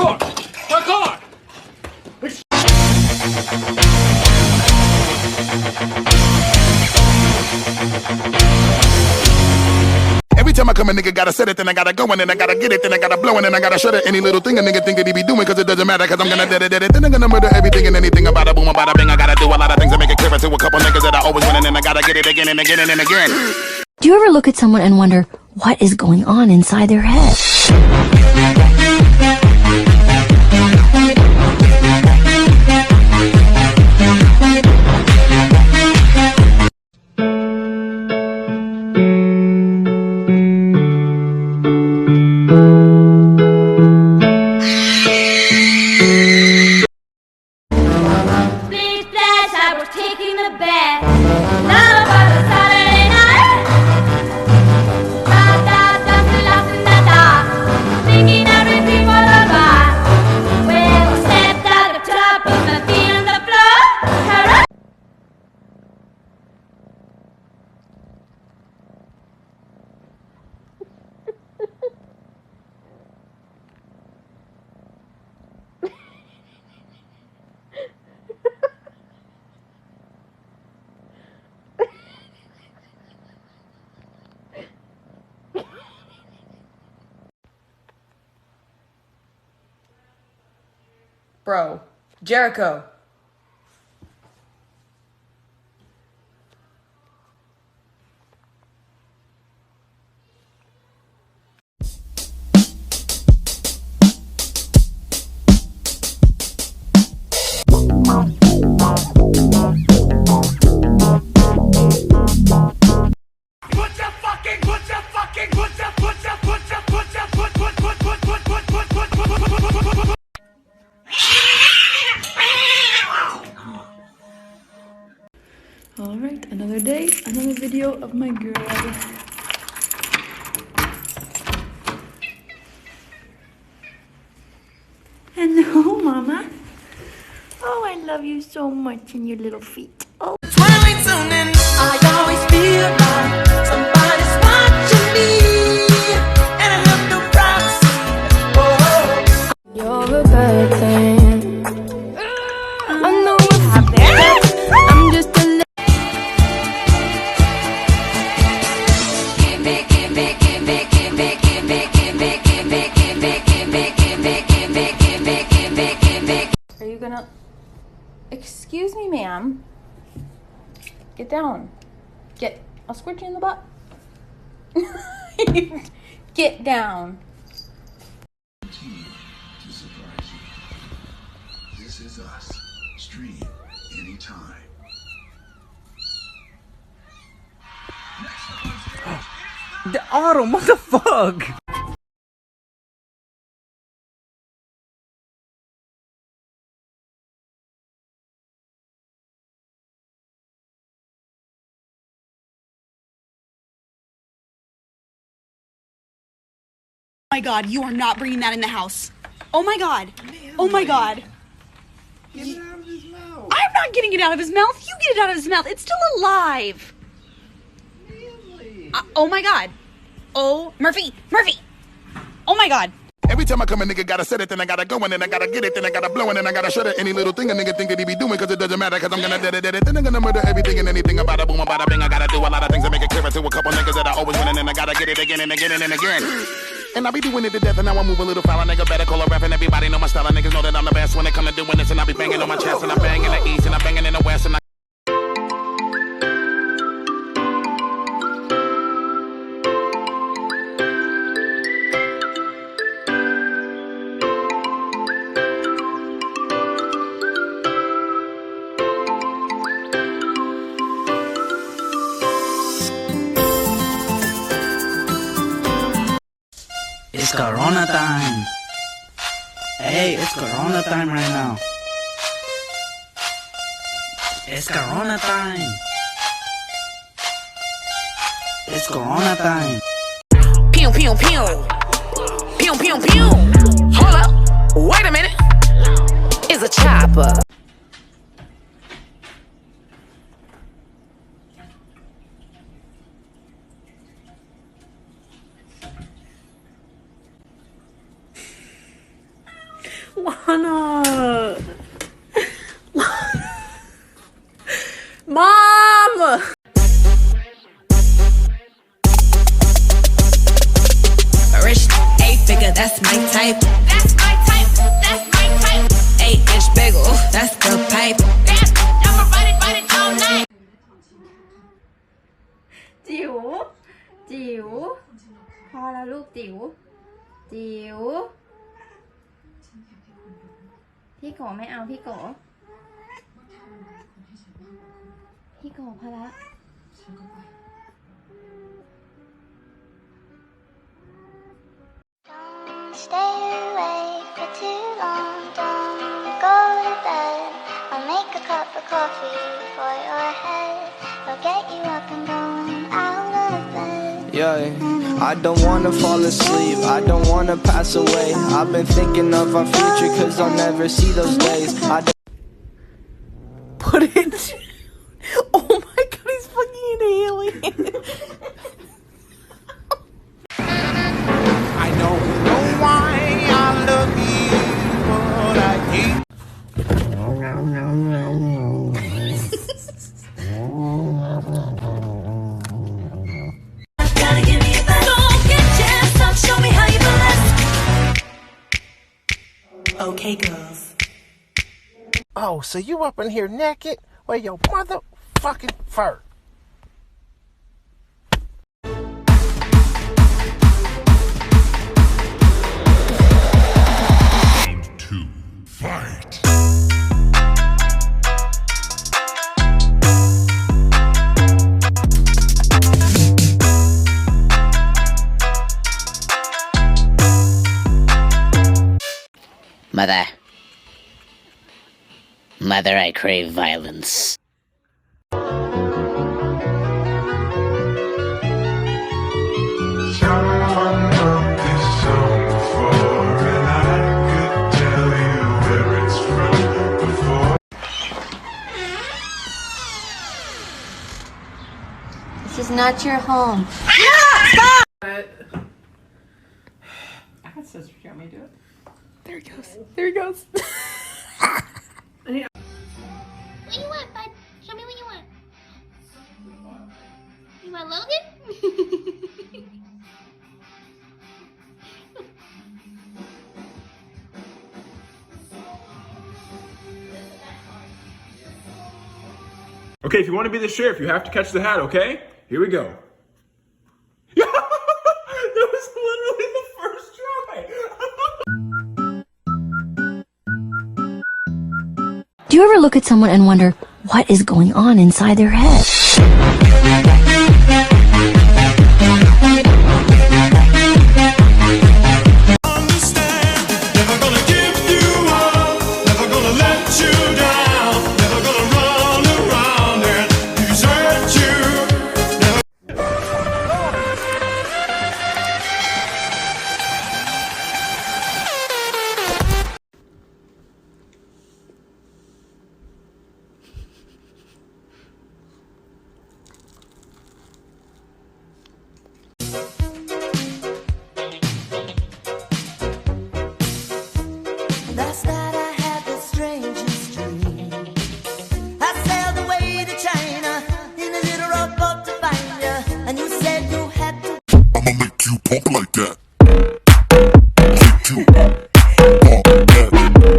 Parkour! Parkour! Every time I come, a nigga gotta set it, then I gotta go, and then I gotta get it, then I gotta blow, and then I gotta shut it. Any little thing a nigga think that he be doing, cause it doesn't matter, cause I'm gonna dead it, then I'm gonna murder everything and anything about a boom, about a bing. I gotta do a lot of things to make it clearer to a couple niggas that I always win, and then I gotta get it again and again and again. Do you ever look at someone and wonder what is going on inside their head? Bro, Jericho. Alright, another day, another video of my girl. Hello, Mama. Oh, I love you so much and your little feet. Oh. Twilight zone and I always feel like somebody's watching me, and I have no privacy. You're a bad thing. I know what happened. I'm just a little. Are you gonna... Excuse me, ma'am. Get down. I'll squirt you in the butt. Get down. To surprise you. This is us. Stream anytime. The Autumn, what the fuck? Oh my god, you are not bringing that in the house. Oh my god. Oh my god. Get it out of his mouth. I'm not getting it out of his mouth. You get it out of his mouth. It's still alive. Oh my god. Oh, Murphy. Oh my god. Every time I come, a nigga gotta set it, then I gotta go, and then I gotta get it, then I gotta blow, and then I gotta shut it. Any little thing a nigga think that he be doing, cause it doesn't matter, cause I'm gonna dead it, then I'm gonna murder everything and anything about a boom, about a bing. I gotta do a lot of things to make it clearer to a couple niggas that I always win, and then I gotta get it again and again and again. And I be doing it to death, and now I move a little foul. A nigga better call a ref, and everybody know my style. And niggas know that I'm the best when it come to doing this, and I be banging on my chest, and I bang in the east, and I banging in the west, and I... It's Corona time. Hey, it's Corona time right now. It's Corona time. It's Corona time. Pew pew pew. Pew pew pew. Hold up. Wait a minute. It's a chopper. Lana. Mom! Rich, 8-figure, that's my type. That's my type. That's my type. 8-inch bagel, that's the pipe. I'ma ride it all night. จิ๋ว จิ๋ว พอแล้วลูกจิ๋ว จิ๋ว พี่โกไม่เอาพี่โก พี่โกพอแล้ว Stay awake for too long, don't go to bed. I'll make a cup of coffee for your head. I'll get you up and going out of bed. Yeah, I don't wanna fall asleep, I don't wanna pass away. I've been thinking of our future cause I'll never see those days. Put it. Oh my god, he's fucking an alien. I don't know why I love you, but I hate. Gotta give me a best. Don't get chance, don't show me how you bless. Okay, girls. Oh, so you up in here naked? Where your motherfucking fur? Round 2, fight. Mother, I crave violence. This is not your home. Stop! I got scissors. You want me to do it? There he goes. There he goes. What do you want, bud? Show me what you want. You want Logan? Okay, if you want to be the sheriff, you have to catch the hat, okay? Here we go. That was literally the first try. Do you ever look at someone and wonder what is going on inside their head?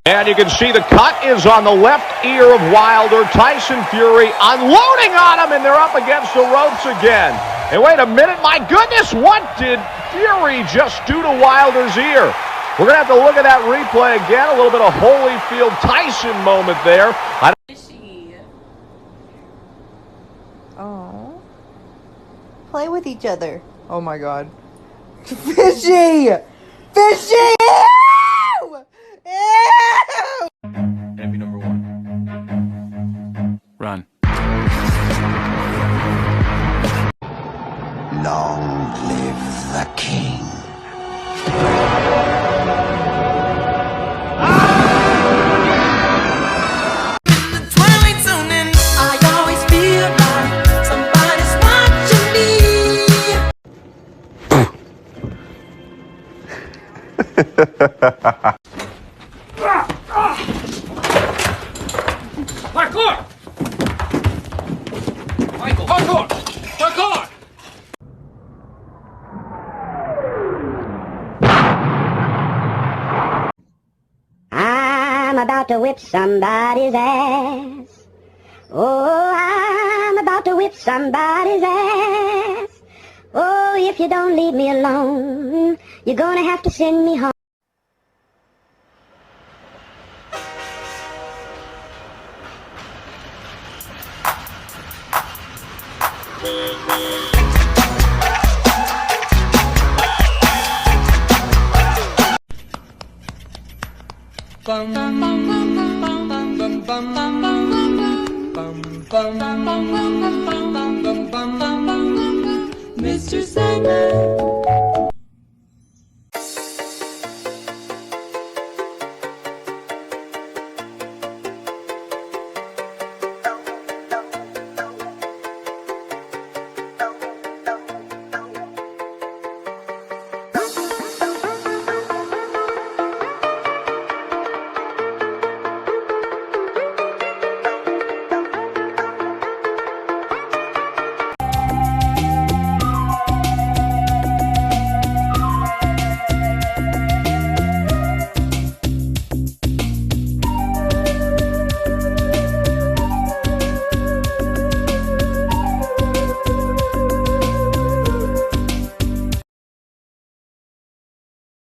And you can see the cut is on the left ear of Wilder. Tyson Fury unloading on him, and they're up against the ropes again. And wait a minute, my goodness, what did Fury just do to Wilder's ear? We're going to have to look at that replay again. A little bit of Holyfield Tyson moment there. Oh. Play with each other. Oh my god. Fishy! Fishy! Ew! Ew! Enemy number 1. Run. Long live the king. Parkour! Michael, parkour! Parkour! I'm about to whip somebody's ass. Oh, I'm about to whip somebody's ass. Oh, if you don't leave me alone, you're gonna have to send me home. Mr. Sandman,